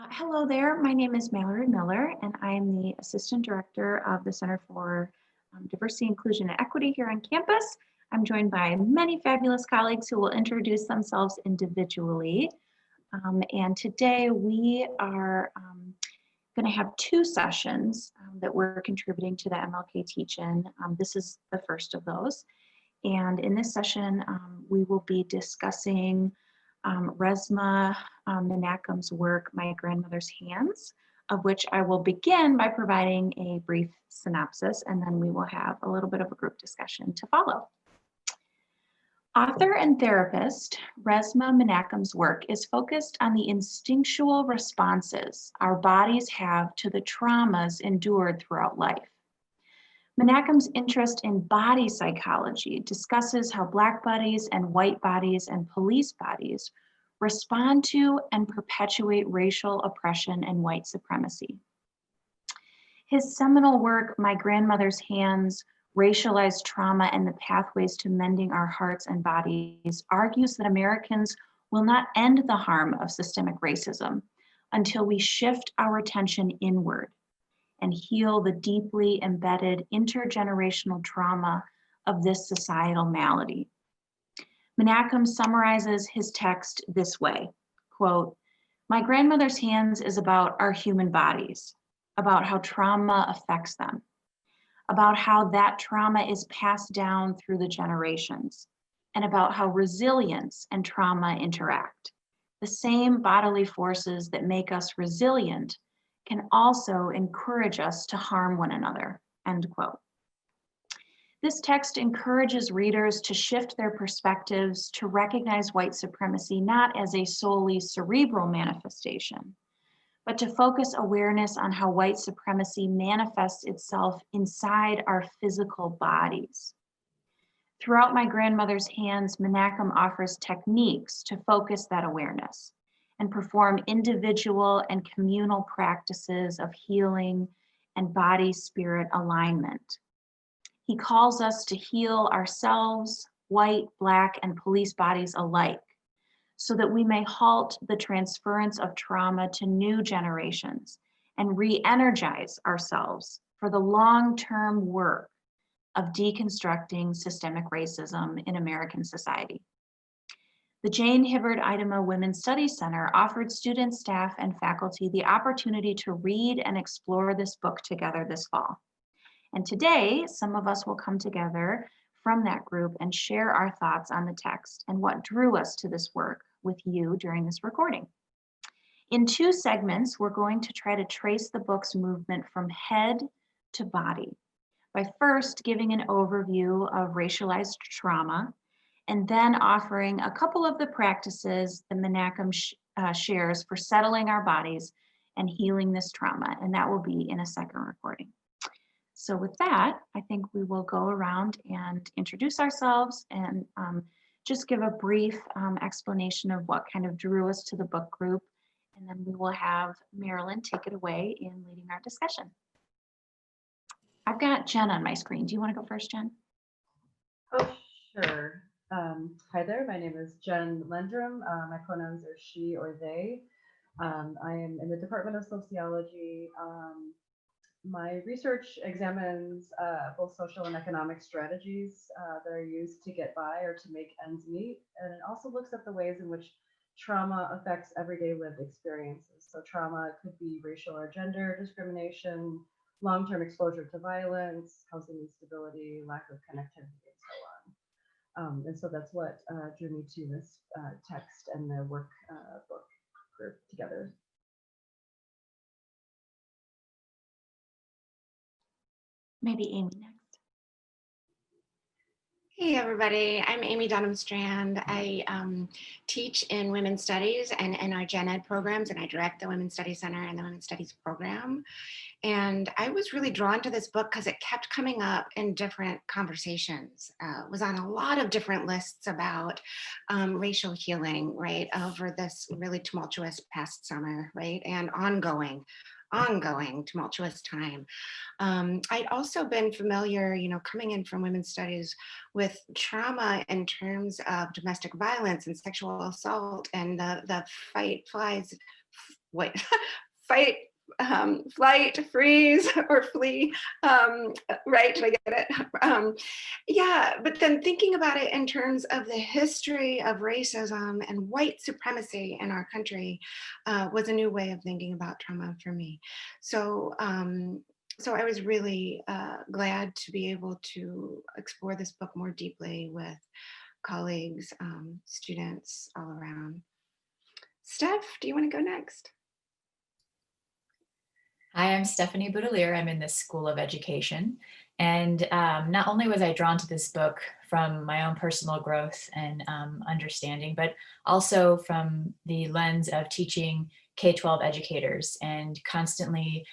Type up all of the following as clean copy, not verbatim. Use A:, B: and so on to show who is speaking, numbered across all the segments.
A: Hello there, my name is Mallory Miller, and I am the Assistant Director of the Center for Diversity, Inclusion, and Equity here on campus. I'm joined by many fabulous colleagues who will introduce themselves individually. And today we are going to have two sessions that we're contributing to the MLK teach-in. This is the first of those. And in this session, we will be discussing Resmaa Menakem's work, My Grandmother's Hands, of which I will begin by providing a brief synopsis, and then we will have a little bit of a group discussion to follow. Author and therapist Resmaa Menakem's work is focused on the instinctual responses our bodies have to the traumas endured throughout life. Menakem's interest in body psychology discusses how Black bodies and white bodies and police bodies respond to and perpetuate racial oppression and white supremacy. His seminal work, My Grandmother's Hands, Racialized Trauma and the Pathways to Mending Our Hearts and Bodies, argues that Americans will not end the harm of systemic racism until we shift our attention inward and heal the deeply embedded intergenerational trauma of this societal malady. Menakem summarizes his text this way, quote, "My Grandmother's Hands is about our human bodies, about how trauma affects them, about how that trauma is passed down through the generations, and about how resilience and trauma interact. The same bodily forces that make us resilient can also encourage us to harm one another," end quote. This text encourages readers to shift their perspectives to recognize white supremacy not as a solely cerebral manifestation, but to focus awareness on how white supremacy manifests itself inside our physical bodies. Throughout My Grandmother's Hands, Menakem offers techniques to focus that awareness and perform individual and communal practices of healing and body-spirit alignment. He calls us to heal ourselves, white, Black, and police bodies alike, so that we may halt the transference of trauma to new generations and re-energize ourselves for the long-term work of deconstructing systemic racism in American society. The Jane Hibbard Idema Women's Studies Center offered students, staff, and faculty the opportunity to read and explore this book together this fall. And today, some of us will come together from that group and share our thoughts on the text and what drew us to this work with you during this recording. In two segments, we're going to try to trace the book's movement from head to body by first giving an overview of racialized trauma, and then offering a couple of the practices that Menakem shares for settling our bodies and healing this trauma, and that will be in a second recording. So with that, I think we will go around and introduce ourselves and just give a brief explanation of what kind of drew us to the book group, and then we will have Marilyn take it away in leading our discussion. I've got Jen on my screen. Do you want to go first, Jen?
B: Oh, sure. Hi there, my name is Jen Lendrum. My pronouns are she or they. I am in the Department of Sociology. My research examines both social and economic strategies that are used to get by or to make ends meet. And it also looks at the ways in which trauma affects everyday lived experiences. So trauma could be racial or gender discrimination, long-term exposure to violence, housing instability, lack of connectivity, and so on. And so that's what drew me to this text and the work book group together.
A: Maybe Amy next.
C: Hey everybody, I'm Amy Dunham-Strand. I teach in Women's Studies and in our Gen Ed programs, and I direct the Women's Studies Center and the Women's Studies program. And I was really drawn to this book because it kept coming up in different conversations. It was on a lot of different lists about racial healing, right, over this really tumultuous past summer, right, and ongoing tumultuous time. I'd also been familiar, coming in from women's studies with trauma in terms of domestic violence and sexual assault and the fight, wait, fight, flight, freeze, or flee. Right? Did I get it? Yeah, but then thinking about it in terms of the history of racism and white supremacy in our country was a new way of thinking about trauma for me. So, so I was really glad to be able to explore this book more deeply with colleagues, students all around. Steph, do you want to go next?
D: Hi, I'm Stephanie Boudelier. I'm in the School of Education. And not only was I drawn to this book from my own personal growth and understanding, but also from the lens of teaching K-12 educators and constantly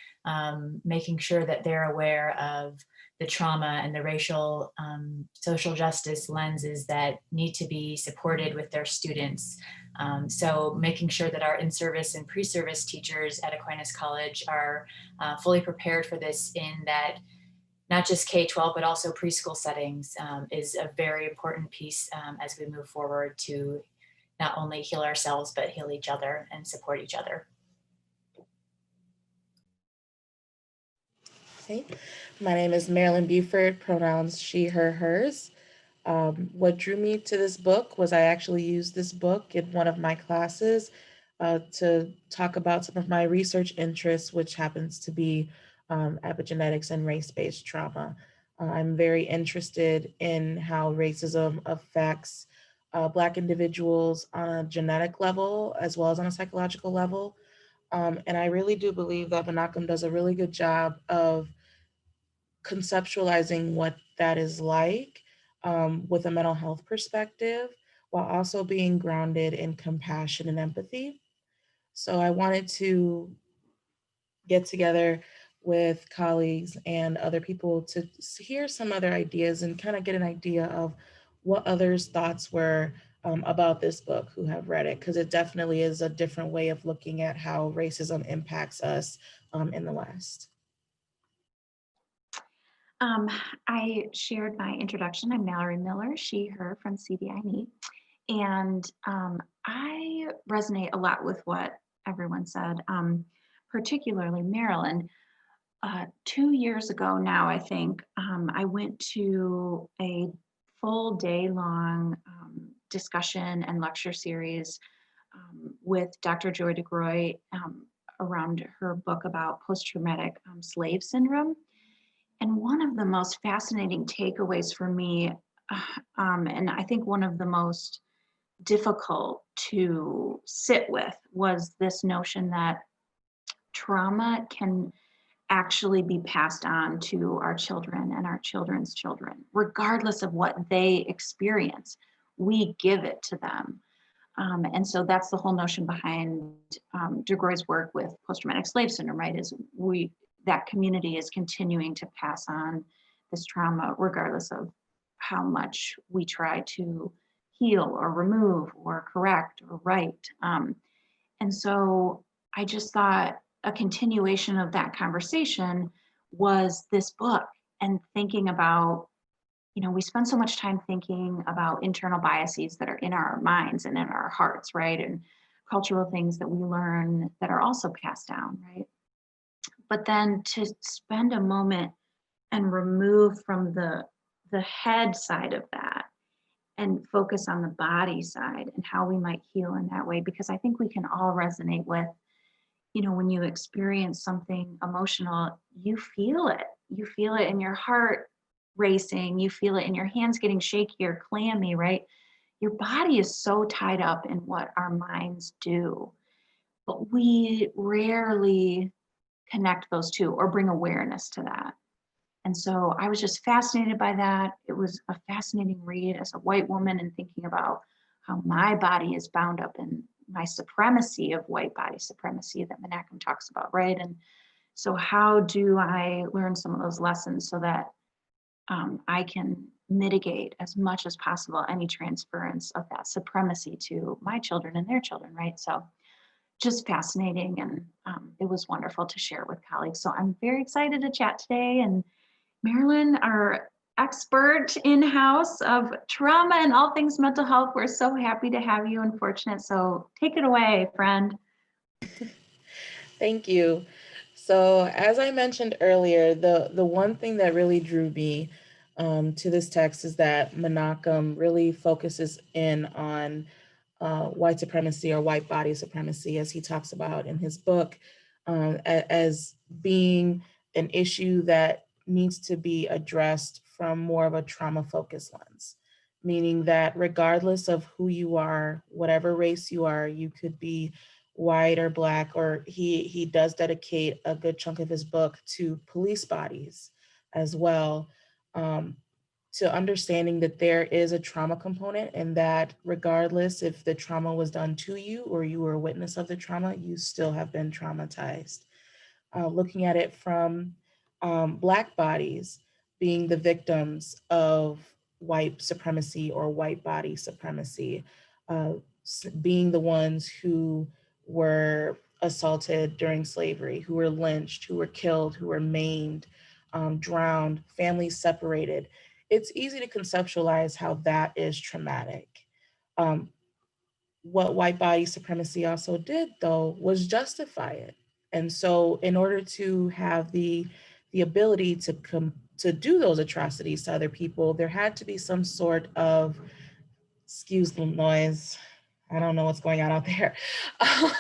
D: making sure that they're aware of the trauma and the racial social justice lenses that need to be supported with their students. So making sure that our in-service and pre-service teachers at Aquinas College are fully prepared for this, in that not just K-12, but also preschool settings is a very important piece as we move forward to not only heal ourselves, but heal each other and support each other.
E: Hey, my name is Marilyn Buford, pronouns she, her, hers. What drew me to this book was I actually used this book in one of my classes to talk about some of my research interests, which happens to be epigenetics and race-based trauma. I'm very interested in how racism affects Black individuals on a genetic level as well as on a psychological level. And I really do believe that Menachem does a really good job of conceptualizing what that is like with a mental health perspective, while also being grounded in compassion and empathy. So I wanted to get together with colleagues and other people to hear some other ideas and kind of get an idea of what others' thoughts were about this book who have read it, because it definitely is a different way of looking at how racism impacts us in the West.
A: I shared my introduction. I'm Mallory Miller, she, her, from CDIME. And I resonate a lot with what everyone said, particularly Marilyn. 2 years ago now, I think, I went to a full day long discussion and lecture series with Dr. Joy DeGroy around her book about post-traumatic slave syndrome. And one of the most fascinating takeaways for me, and I think one of the most difficult to sit with, was this notion that trauma can actually be passed on to our children and our children's children, regardless of what they experience. We give it to them. And so that's the whole notion behind DeGroy's work with post-traumatic slave syndrome, right? Is that community is continuing to pass on this trauma, regardless of how much we try to heal or remove or correct or right. And so I just thought a continuation of that conversation was this book, and thinking about, we spend so much time thinking about internal biases that are in our minds and in our hearts, right? And cultural things that we learn that are also passed down, right? But then to spend a moment and remove from the head side of that and focus on the body side and how we might heal in that way, because I think we can all resonate with, when you experience something emotional, you feel it. You feel it in your heart racing, you feel it in your hands getting shaky or clammy, right? Your body is so tied up in what our minds do, but we rarely connect those two or bring awareness to that. And so I was just fascinated by that. It was a fascinating read as a white woman, and thinking about how my body is bound up in my supremacy of white body supremacy that Menachem talks about, right? And so how do I learn some of those lessons so that I can mitigate as much as possible any transference of that supremacy to my children and their children, right? So just fascinating, and it was wonderful to share with colleagues. So I'm very excited to chat today. And Marilyn, our expert in-house of trauma and all things mental health, we're so happy to have you and fortunate. So take it away, friend.
E: Thank you. So, as I mentioned earlier, the one thing that really drew me to this text is that Menachem really focuses in on white supremacy or white body supremacy, as he talks about in his book, as being an issue that needs to be addressed from more of a trauma focused lens, meaning that regardless of who you are, whatever race you are, you could be white or black, or he does dedicate a good chunk of his book to police bodies as well, um, to understanding that there is a trauma component, and that regardless if the trauma was done to you or you were a witness of the trauma, you still have been traumatized. Looking at it from Black bodies being the victims of white supremacy or white body supremacy, uh, being the ones who were assaulted during slavery, who were lynched, who were killed, who were maimed, drowned, families separated. It's easy to conceptualize how that is traumatic. Um, what white body supremacy also did, though, was justify it. And so, in order to have the ability to do those atrocities to other people, there had to be some sort of, excuse the noise, I don't know what's going on out there,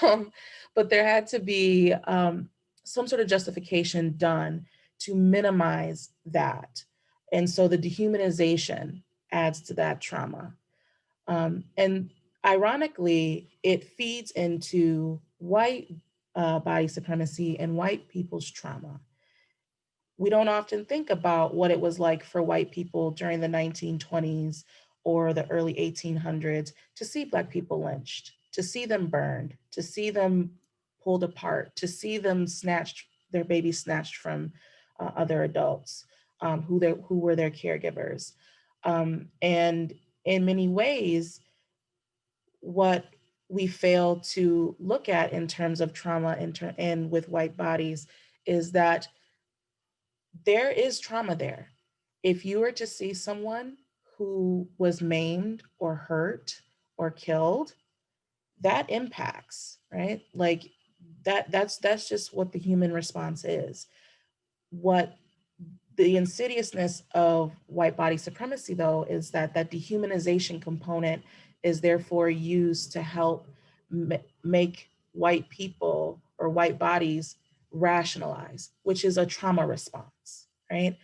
E: um, but there had to be some sort of justification done to minimize that. And so the dehumanization adds to that trauma. And ironically, it feeds into white body supremacy and white people's trauma. We don't often think about what it was like for white people during the 1920s or the early 1800s to see Black people lynched, to see them burned, to see them pulled apart, to see them snatched, their babies snatched from other adults who were their caregivers. And in many ways, what we fail to look at in terms of trauma and with white bodies is that there is trauma there. If you were to see someone who was maimed or hurt or killed, that impacts, right? Like that's just what the human response is. What the insidiousness of white body supremacy, though, is that that dehumanization component is therefore used to help make white people or white bodies rationalize, which is a trauma response, right?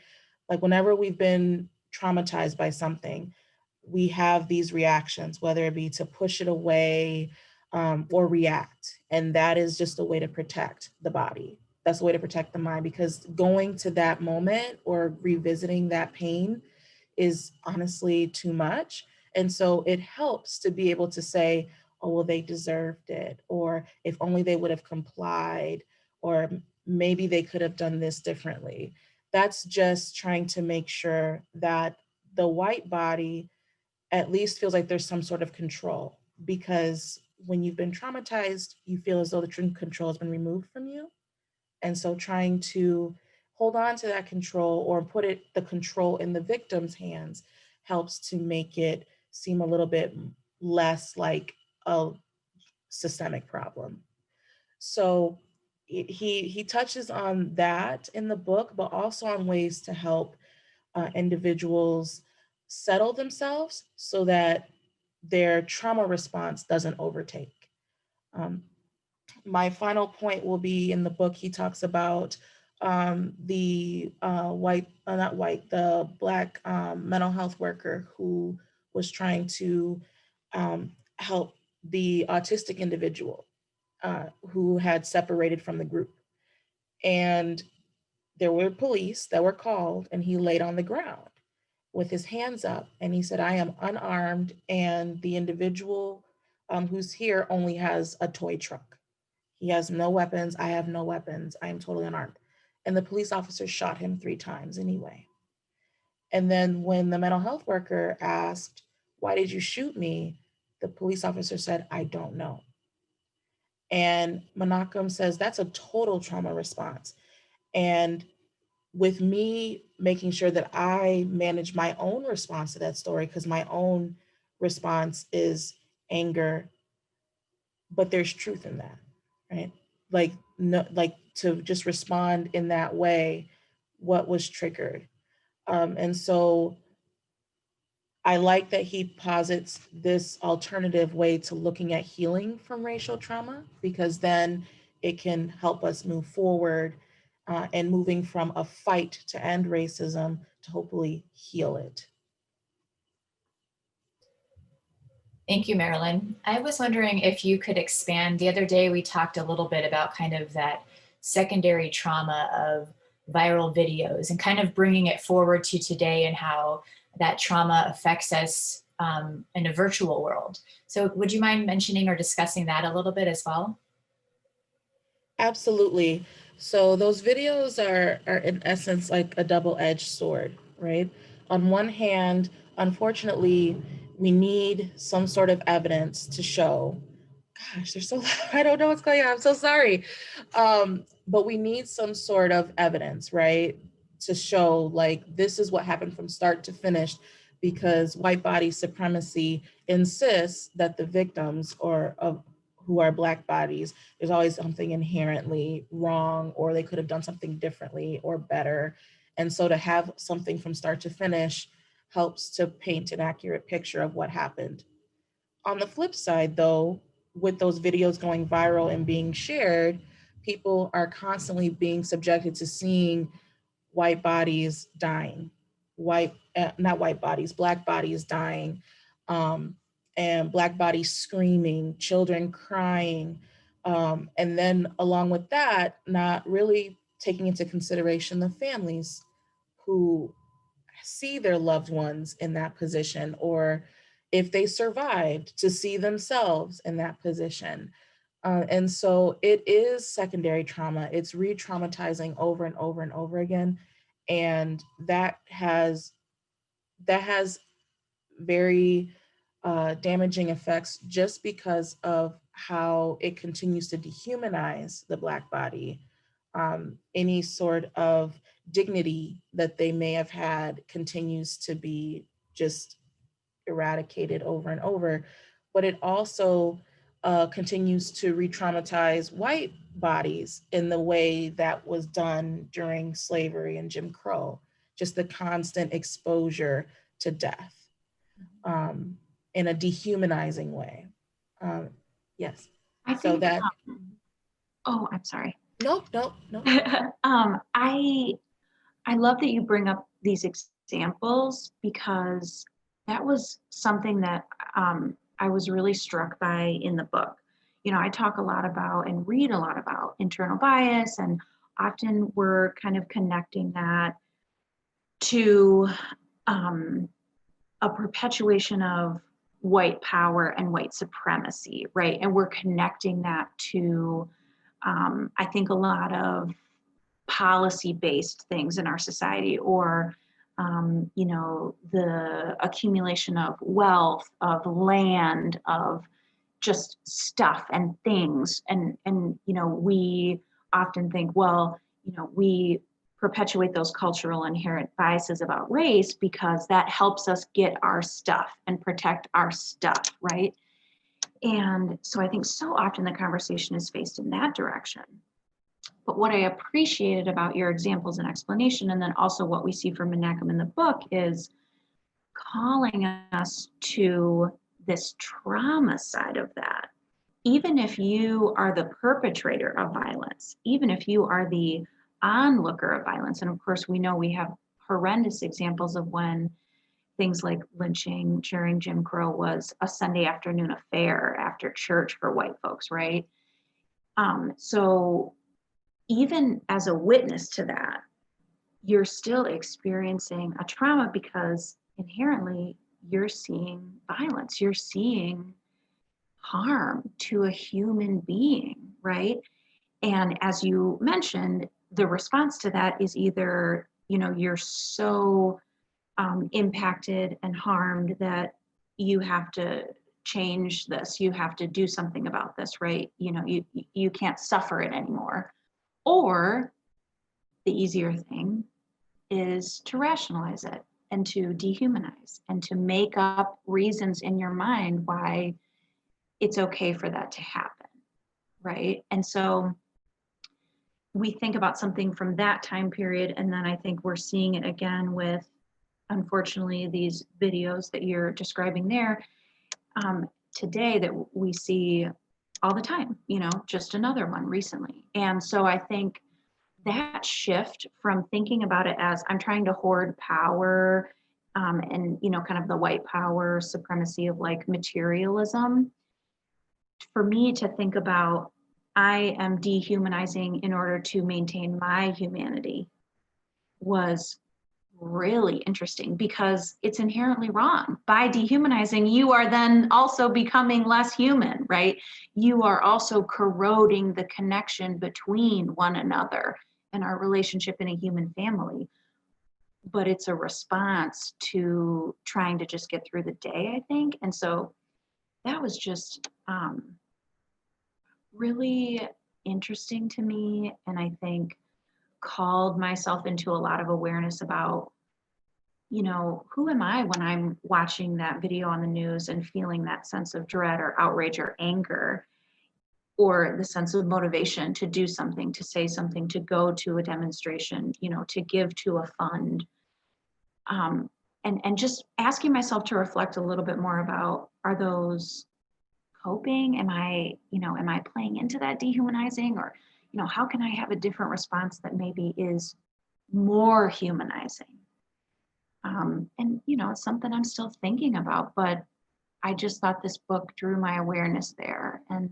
E: Like whenever we've been traumatized by something, we have these reactions, whether it be to push it away or react. And that is just a way to protect the body. That's a way to protect the mind, because going to that moment or revisiting that pain is honestly too much. And so it helps to be able to say, oh, well, they deserved it, or if only they would have complied, or maybe they could have done this differently. That's just trying to make sure that the white body at least feels like there's some sort of control, because when you've been traumatized, you feel as though the control has been removed from you. And so trying to hold on to that control or put the control in the victim's hands helps to make it seem a little bit less like a systemic problem. So he touches on that in the book, but also on ways to help individuals settle themselves so that their trauma response doesn't overtake. Um, my final point will be in the book, he talks about the not white, the Black mental health worker who was trying to help the autistic individual who had separated from the group. And there were police that were called, and he laid on the ground with his hands up and he said, I am unarmed, and the individual who's here only has a toy truck. He has no weapons. I have no weapons. I am totally unarmed. And the police officer shot him 3 times anyway. And then when the mental health worker asked, why did you shoot me? The police officer said, I don't know. And Menachem says that's a total trauma response. And with me making sure that I manage my own response to that story, because my own response is anger, but there's truth in that, right? like no, like to just respond in that way, what was triggered. And so I like that he posits this alternative way to looking at healing from racial trauma, because then it can help us move forward and moving from a fight to end racism to hopefully heal it.
D: Thank you, Marilyn. I was wondering if you could expand. The other day, we talked a little bit about kind of that secondary trauma of viral videos and kind of bringing it forward to today and how that trauma affects us in a virtual world. So would you mind mentioning or discussing that a little bit as well?
E: Absolutely. So those videos are in essence like a double-edged sword, right? On one hand, unfortunately, we need some sort of evidence to show. Gosh, they're so loud. I don't know what's going on. I'm so sorry. But we need some sort of evidence, right? To show like this is what happened from start to finish, because white body supremacy insists that the victims or of who are Black bodies, there's always something inherently wrong, or they could have done something differently or better. And so to have something from start to finish helps to paint an accurate picture of what happened. On the flip side, though, with those videos going viral and being shared, people are constantly being subjected to seeing white bodies dying, not white bodies, Black bodies dying, um, and Black bodies screaming, children crying. And then along with that, not really taking into consideration the families who see their loved ones in that position, or if they survived, to see themselves in that position. And so it is secondary trauma. It's re-traumatizing over and over and over again. And that has very damaging effects just because of how it continues to dehumanize the Black body. Any sort of dignity that they may have had continues to be just eradicated over and over. But it also continues to re-traumatize white bodies in the way that was done during slavery and Jim Crow, just the constant exposure to death in a dehumanizing way. Yes.
A: I
E: So
A: think,
E: that,
A: oh, I'm sorry.
E: nope, nope, nope.
A: I love that you bring up these examples, because that was something that I was really struck by in the book. You know, I talk a lot about and read a lot about internal bias, and often we're kind of connecting that to a perpetuation of white power and white supremacy, right? And we're connecting that to, I think, a lot of policy-based things in our society, or the accumulation of wealth, of land, of just stuff and things. And we often think, well, we perpetuate those cultural inherent biases about race because that helps us get our stuff and protect our stuff, right? And so I think so often the conversation is faced in that direction. But what I appreciated about your examples and explanation, and then also what we see from Menachem in the book, is calling us to this trauma side of that. Even if you are the perpetrator of violence, even if you are the onlooker of violence, and of course we know we have horrendous examples of when things like lynching during Jim Crow was a Sunday afternoon affair after church for white folks, right? So even as a witness to that, you're still experiencing a trauma, because inherently you're seeing violence, you're seeing harm to a human being, right? And as you mentioned, the response to that is either, you're so impacted and harmed that you have to change this, you have to do something about this, right? You can't suffer it anymore. Or the easier thing is to rationalize it and to dehumanize and to make up reasons in your mind why it's okay for that to happen, right? And so we think about something from that time period, and then I think we're seeing it again with, unfortunately, these videos that you're describing there today that we see all the time, just another one recently. And so I think that shift from thinking about it as I'm trying to hoard power, and kind of the white power supremacy of like materialism, for me to think about I am dehumanizing in order to maintain my humanity was really interesting, because it's inherently wrong. By dehumanizing, you are then also becoming less human, right? You are also corroding the connection between one another and our relationship in a human family. But it's a response to trying to just get through the day, I think. And so that was just really interesting to me. And I think called myself into a lot of awareness about, who am I when I'm watching that video on the news and feeling that sense of dread or outrage or anger, or the sense of motivation to do something, to say something, to go to a demonstration, to give to a fund. And just asking myself to reflect a little bit more about, are those coping? Am I playing into that dehumanizing? Or, how can I have a different response that maybe is more humanizing? And it's something I'm still thinking about, but I just thought this book drew my awareness there. And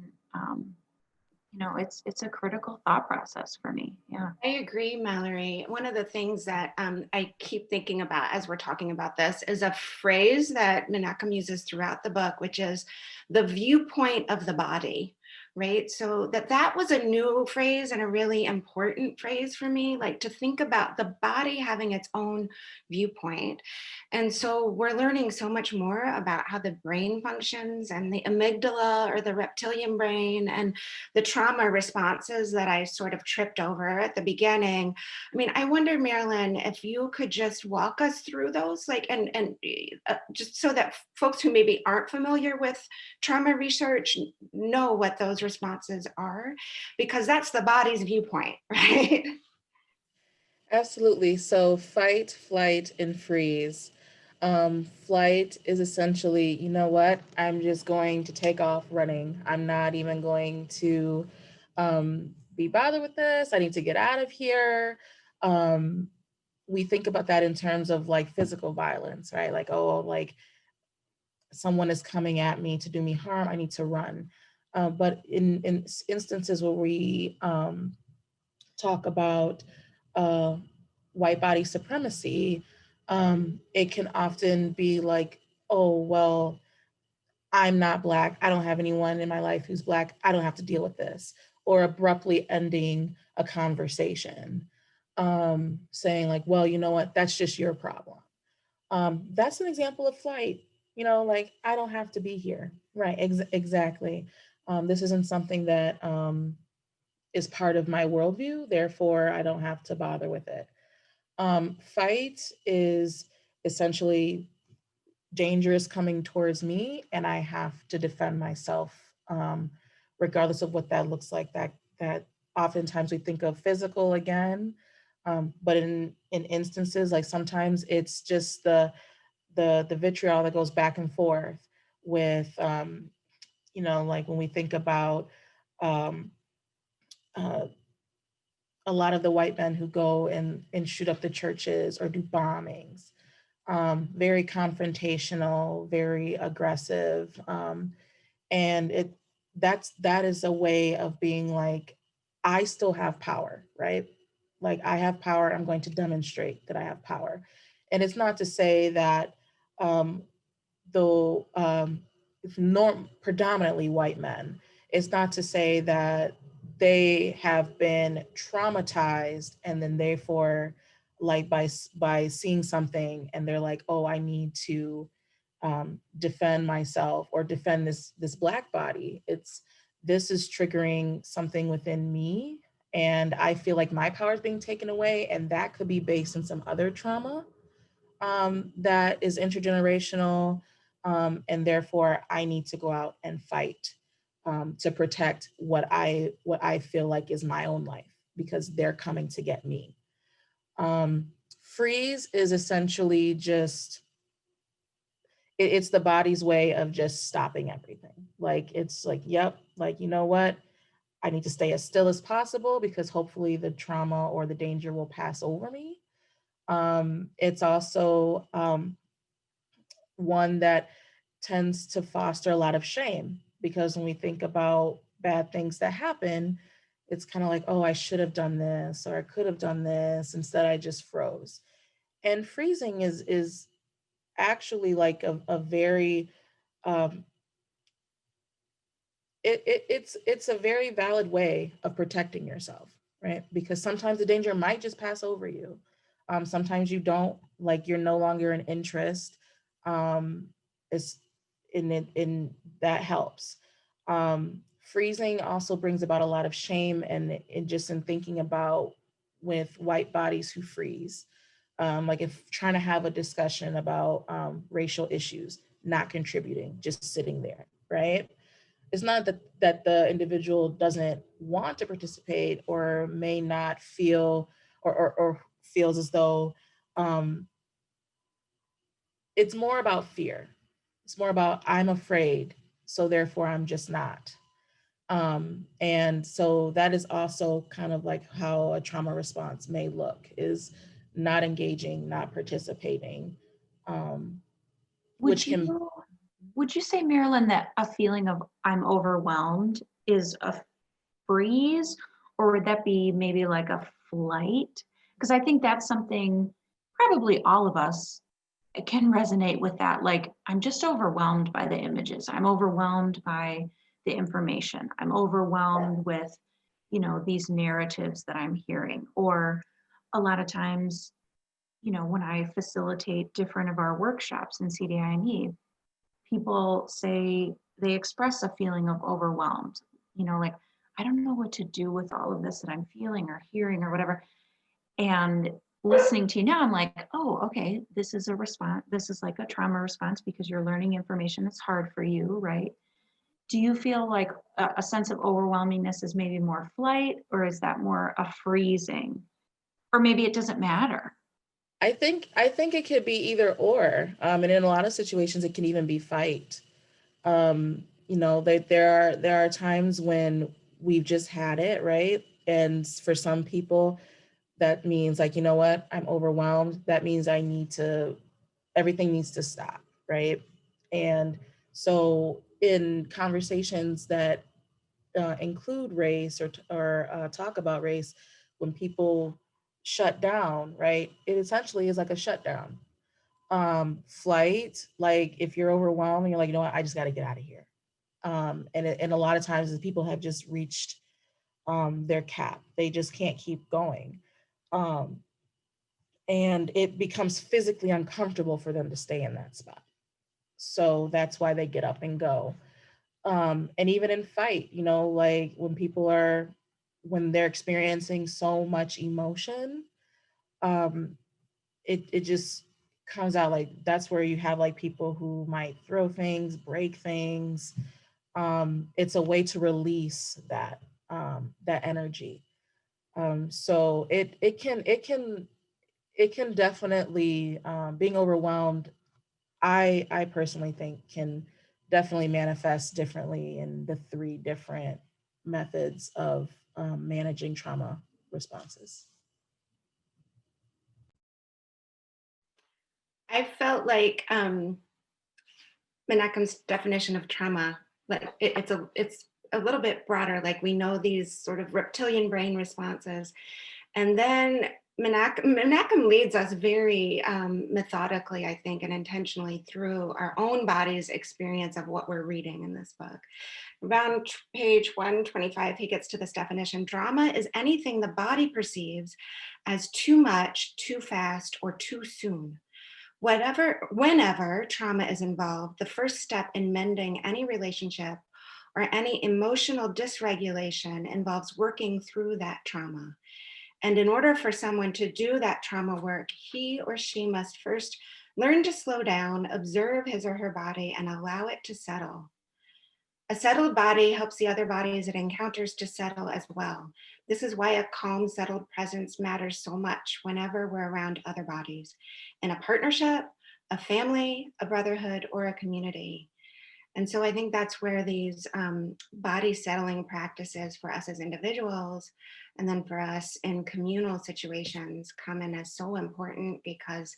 A: it's a critical thought process for me. Yeah.
C: I agree, Mallory. One of the things that I keep thinking about as we're talking about this is a phrase that Menachem uses throughout the book, which is the viewpoint of the body, right? So that was a new phrase and a really important phrase for me, like to think about the body having its own viewpoint. And so we're learning so much more about how the brain functions, and the amygdala, or the reptilian brain, and the trauma responses that I sort of tripped over at the beginning. I mean, I wonder, Marilyn, if you could just walk us through those, like, and just so that folks who maybe aren't familiar with trauma research know what those responses are, because that's the body's viewpoint, right?
E: Absolutely. So fight, flight, and freeze. Flight is essentially, you know what? I'm just going to take off running. I'm not even going to be bothered with this. I need to get out of here. We think about that in terms of like physical violence, right? Like, oh, like someone is coming at me to do me harm. I need to run. But in instances where we talk about white body supremacy, it can often be like, oh, well, I'm not Black. I don't have anyone in my life who's Black. I don't have to deal with this. Or abruptly ending a conversation, saying like, well, you know what, that's just your problem. That's an example of flight, like, I don't have to be here. Right, exactly. This isn't something that is part of my worldview, therefore I don't have to bother with it. Fight is essentially dangerous coming towards me, and I have to defend myself, regardless of what that looks like. That oftentimes we think of physical again, but in instances, like sometimes it's just the vitriol that goes back and forth with, like when we think about uh, a lot of the white men who go and shoot up the churches or do bombings. Very confrontational, very aggressive. And that is a way of being like, I still have power, right? Like, I have power, I'm going to demonstrate that I have power. And it's not to say that though predominantly white men, it's not to say that they have been traumatized and then therefore, like, by seeing something and they're like, oh, I need to defend myself or defend this Black body. This is triggering something within me, and I feel like my power is being taken away, and that could be based on some other trauma that is intergenerational, and therefore I need to go out and fight to protect what I feel like is my own life, because they're coming to get me. Freeze is essentially just, it's the body's way of just stopping everything. Like, it's like, yep, like, you know what? I need to stay as still as possible because hopefully the trauma or the danger will pass over me. It's also one that tends to foster a lot of shame, because when we think about bad things that happen, it's kind of like, oh, I should have done this, or I could have done this. Instead, I just froze. And freezing is actually like a very um, it's a very valid way of protecting yourself, right? Because sometimes the danger might just pass over you. Sometimes you don't, like, you're no longer an interest. It's in that helps. Freezing also brings about a lot of shame, and just in thinking about with white bodies who freeze. Like, if trying to have a discussion about racial issues, not contributing, just sitting there, right? It's not that the individual doesn't want to participate or may not feel, or feels as though it's more about fear. It's more about, I'm afraid, so therefore I'm just not. And so that is also kind of like how a trauma response may look, is not engaging, not participating,
A: Would
E: which can.
A: you would you say, Marilyn, that a feeling of I'm overwhelmed is a freeze, or would that be maybe like a flight? Because I think that's something probably all of us can resonate with that. Like, I'm just overwhelmed by the images. I'm overwhelmed by the information. I'm overwhelmed with, these narratives that I'm hearing. Or a lot of times, when I facilitate different of our workshops in CDI&E, people say they express a feeling of overwhelmed, like, I don't know what to do with all of this that I'm feeling or hearing or whatever. And listening to you now, I'm like, oh, okay, this is a response. This is like a trauma response because you're learning information that's hard for you, right? Do you feel like a sense of overwhelmingness is maybe more flight, or is that more a freezing? Or maybe it doesn't matter.
E: I think it could be either or, and in a lot of situations, it can even be fight. There are times when we've just had it, right? And for some people, that means, like, you know what, I'm overwhelmed. That means everything needs to stop, right? And so in conversations that include race, or talk about race, when people shut down, right, it essentially is like a shutdown. Flight, like, if you're overwhelmed and you're like, you know what, I just got to get out of here. And a lot of times the people have just reached their cap. They just can't keep going. Um, and it becomes physically uncomfortable for them to stay in that spot. So that's why they get up and go. And even in fight, like, when they're experiencing so much emotion, um, it just comes out. Like, that's where you have, like, people who might throw things, break things. It's a way to release that energy. So it can definitely, being overwhelmed, I personally think, can definitely manifest differently in the three different methods of managing trauma responses.
C: I felt like Menachem's definition of trauma, like it's a little bit broader. Like, we know these sort of reptilian brain responses, and then Menachem leads us very methodically, I think, and intentionally through our own body's experience of what we're reading in this book. Around page 125, he gets to this definition: drama is anything the body perceives as too much, too fast, or too soon. Whenever trauma is involved, the first step in mending any relationship or any emotional dysregulation involves working through that trauma. And in order for someone to do that trauma work, he or she must first learn to slow down, observe his or her body, and allow it to settle. A settled body helps the other bodies it encounters to settle as well. This is why a calm, settled presence matters so much whenever we're around other bodies in a partnership, a family, a brotherhood, or a community. And so I think that's where these body settling practices for us as individuals, and then for us in communal situations, come in as so important, because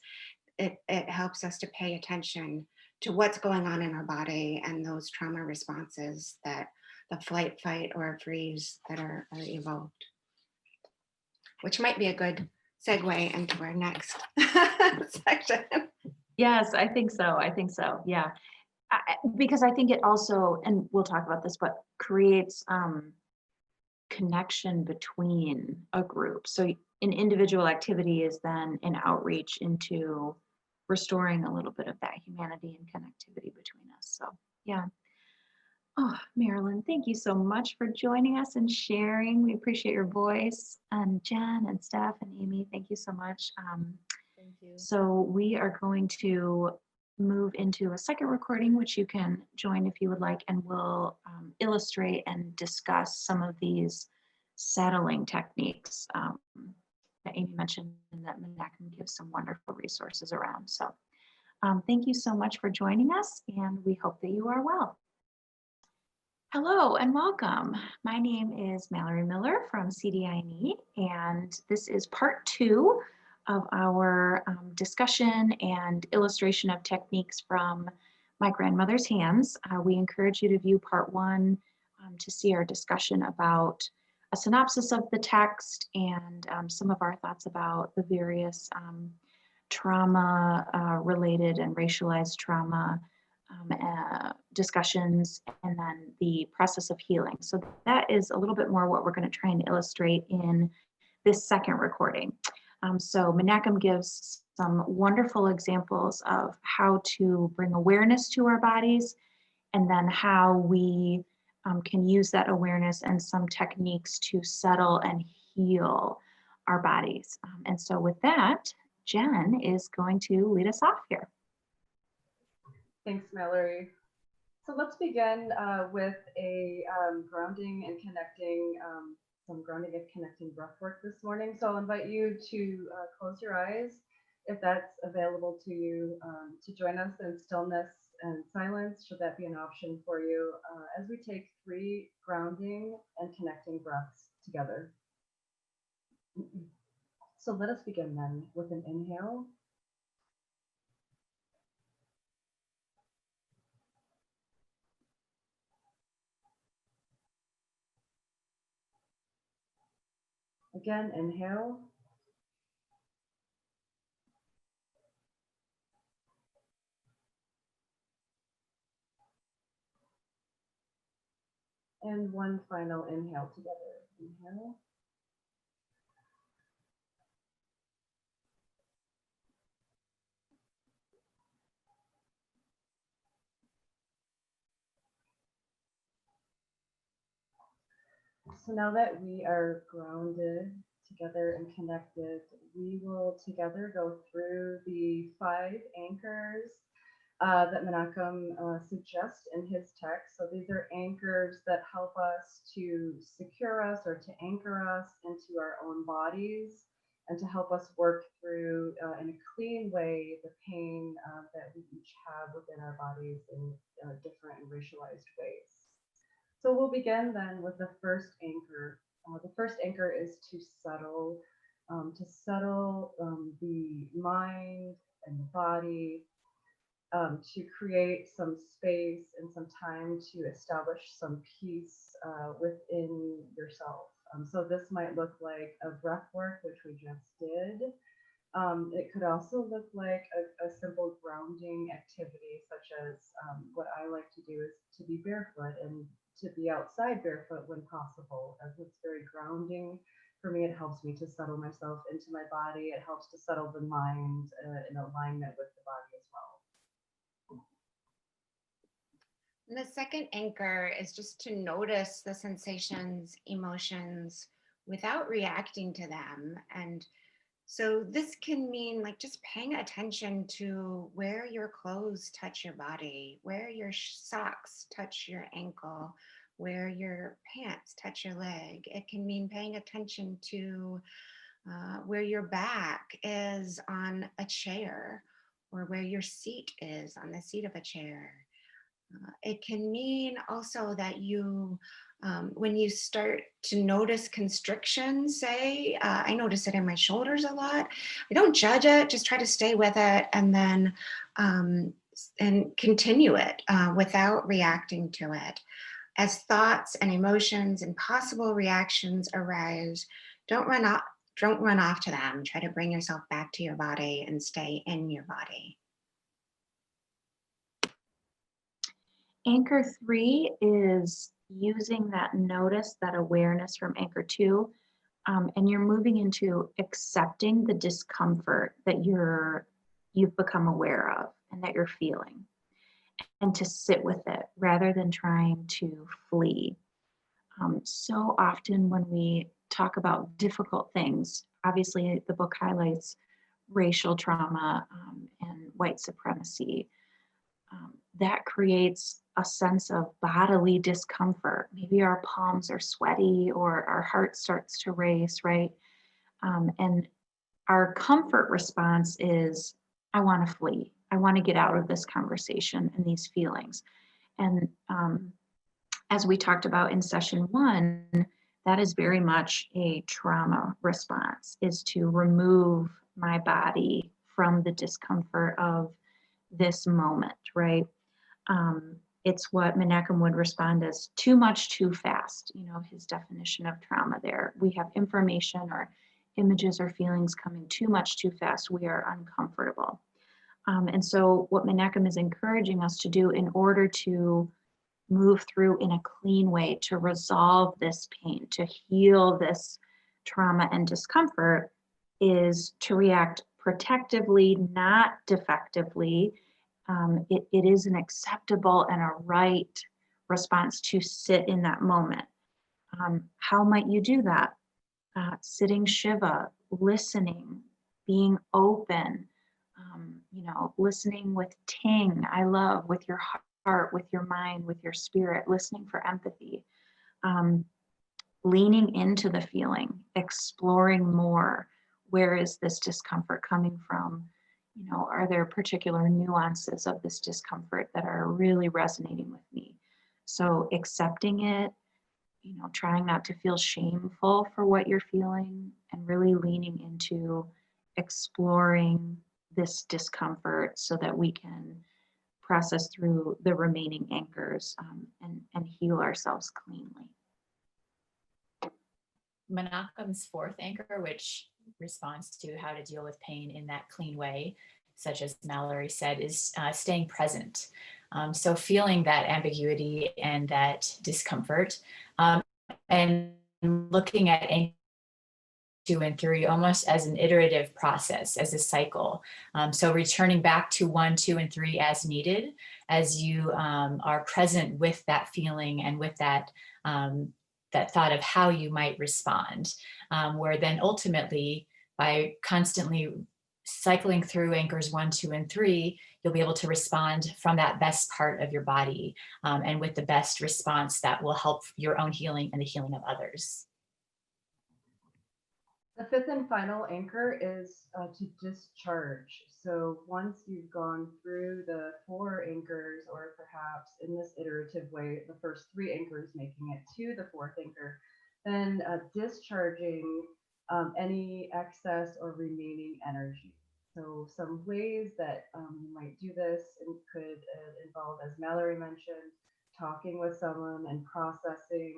C: it helps us to pay attention to what's going on in our body and those trauma responses, that the flight, fight, or freeze that are evoked. Which might be a good segue into our next section.
A: Yes, I think so. I think so. Yeah. Because I think it also, and we'll talk about this, but creates connection between a group. So an individual activity is then an outreach into restoring a little bit of that humanity and connectivity between us. So yeah. Oh, Marilyn, thank you so much for joining us and sharing. We appreciate your voice. And Jen and Steph and Amy, thank you so much.
E: Thank you.
A: So we are going to move into a second recording, which you can join if you would like, and we'll illustrate and discuss some of these settling techniques that Amy mentioned and that MLK gives some wonderful resources around. So thank you so much for joining us, and we hope that you are well. Hello and welcome. My name is Mallory Miller from CDINE, and this is part 2 of our discussion and illustration of techniques from my grandmother's hands. We encourage you to view part 1 to see our discussion about a synopsis of the text and some of our thoughts about the various trauma related and racialized trauma discussions, and then the process of healing. So that is a little bit more what we're going to try and illustrate in this second recording. So MLK gives some wonderful examples of how to bring awareness to our bodies, and then how we can use that awareness and some techniques to settle and heal our bodies. And so with that, Jen is going to lead us off here.
B: Thanks, Mallory. So let's begin with a grounding and connecting, some grounding and connecting breath work this morning. So I'll invite you to close your eyes if that's available to you, to join us in stillness and silence, should that be an option for you, as we take 3 grounding and connecting breaths together. So let us begin then with an inhale. Again, inhale. And one final inhale together. Inhale. So now that we are grounded together and connected, we will together go through the 5 anchors that MLK suggests in his text. So these are anchors that help us to secure us or to anchor us into our own bodies, and to help us work through in a clean way the pain that we each have within our bodies in different and racialized ways. So we'll begin then with the first anchor. The first anchor is to settle the mind and the body, to create some space and some time to establish some peace within yourself. So this might look like a breath work, which we just did. It could also look like a simple grounding activity, such as what I like to do is to be barefoot and to be outside barefoot when possible, as it's very grounding. For me, it helps me to settle myself into my body. It helps to settle the mind in alignment with the body as well.
C: And the second anchor is just to notice the sensations, emotions, without reacting to them, and So this can mean like just paying attention to where your clothes touch your body, where your socks touch your ankle, where your pants touch your leg. It can mean paying attention to where your back is on a chair or where your seat is on the seat of a chair. It can mean also that when you start to notice constriction, say, I notice it in my shoulders a lot. I don't judge it, just try to stay with it and then and continue it without reacting to it. As thoughts and emotions and possible reactions arise, don't run off. Don't run off to them. Try to bring yourself back to your body and stay in your body.
A: Anchor 3 is using that notice, that awareness from Anchor 2, and you're moving into accepting the discomfort that you've become aware of and that you're feeling, and to sit with it rather than trying to flee. So often when we talk about difficult things, obviously the book highlights racial trauma and white supremacy. That creates a sense of bodily discomfort. Maybe our palms are sweaty or our heart starts to race, right? And our comfort response is, I want to flee. I want to get out of this conversation and these feelings. And as we talked about in session 1, that is very much a trauma response, is to remove my body from the discomfort of this moment, right? It's what Menachem would respond as too much too fast, his definition of trauma there. We have information or images or feelings coming too much too fast. We are uncomfortable. And so what Menachem is encouraging us to do in order to move through in a clean way, to resolve this pain, to heal this trauma and discomfort, is to react protectively, not defectively. It is an acceptable and a right response to sit in that moment. How might you do that? Sitting Shiva, listening, being open, listening with Ting, I love, with your heart, with your mind, with your spirit, listening for empathy, leaning into the feeling, exploring more. Where is this discomfort coming from? Are there particular nuances of this discomfort that are really resonating with me? So accepting it, trying not to feel shameful for what you're feeling, and really leaning into exploring this discomfort so that we can process through the remaining anchors and heal ourselves cleanly.
D: Menachem's fourth anchor, which responds to how to deal with pain in that clean way, such as Mallory said, is staying present. So feeling that ambiguity and that discomfort, and looking at anchor 2 and 3 almost as an iterative process, as a cycle. So returning back to 1, 2, and 3 as needed, as you are present with that feeling and with that that thought of how you might respond, where then ultimately by constantly cycling through anchors 1, 2, and 3, you'll be able to respond from that best part of your body, and with the best response that will help your own healing and the healing of others.
B: The fifth and final anchor is to discharge. So once you've gone through the 4 anchors, or perhaps in this iterative way, the first 3 anchors making it to the 4th anchor, then discharging any excess or remaining energy. So some ways that you might do this could involve, as Mallory mentioned, talking with someone and processing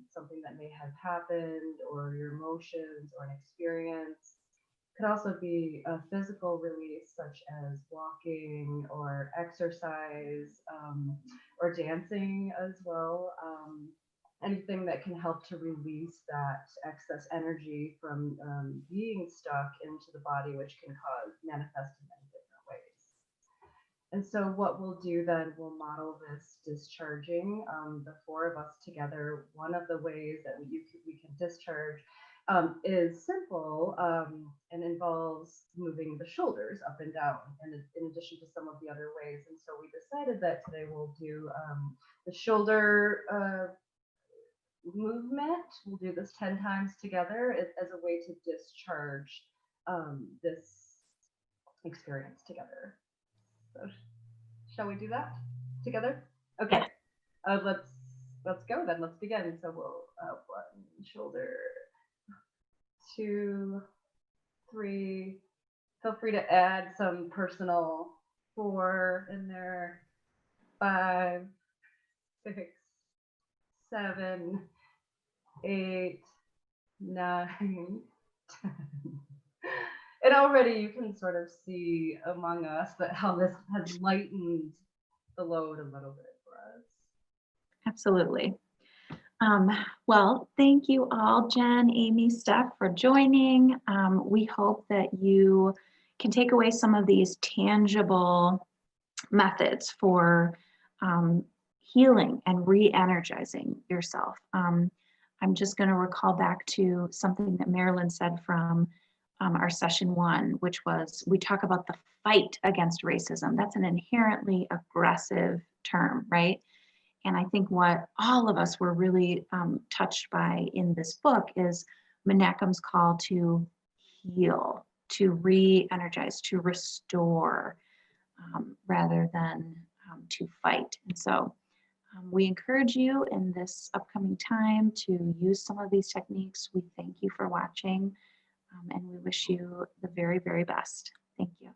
B: something that may have happened, or your emotions or an experience. Could also be a physical release, such as walking or exercise, or dancing as well. Anything that can help to release that excess energy from being stuck into the body, which can manifest in many different ways. And so what we'll do then, we'll model this discharging, the 4 of us together. One of the ways that we can discharge is simple and involves moving the shoulders up and down, and in addition to some of the other ways. And so we decided that today we'll do the shoulder movement. We'll do this 10 times together as a way to discharge this experience together. So shall we do that together? Okay. Let's go then. Let's begin. So we'll one shoulder, 2, 3. Feel free to add some personal 4 in there. 5, 6, 7, 8, 9, 10. And already you can sort of see among us that how this has lightened the load a little bit for us.
A: Absolutely. Well, thank you all, Jen, Amy, Steph, for joining. We hope that you can take away some of these tangible methods for healing and re-energizing yourself. I'm just going to recall back to something that Marilyn said from our session 1, which was, we talk about the fight against racism. That's an inherently aggressive term, right? And I think what all of us were really touched by in this book is Menachem's call to heal, to re-energize, to restore, rather than to fight. And so we encourage you in this upcoming time to use some of these techniques. We thank you for watching, and we wish you the very, very best. Thank you.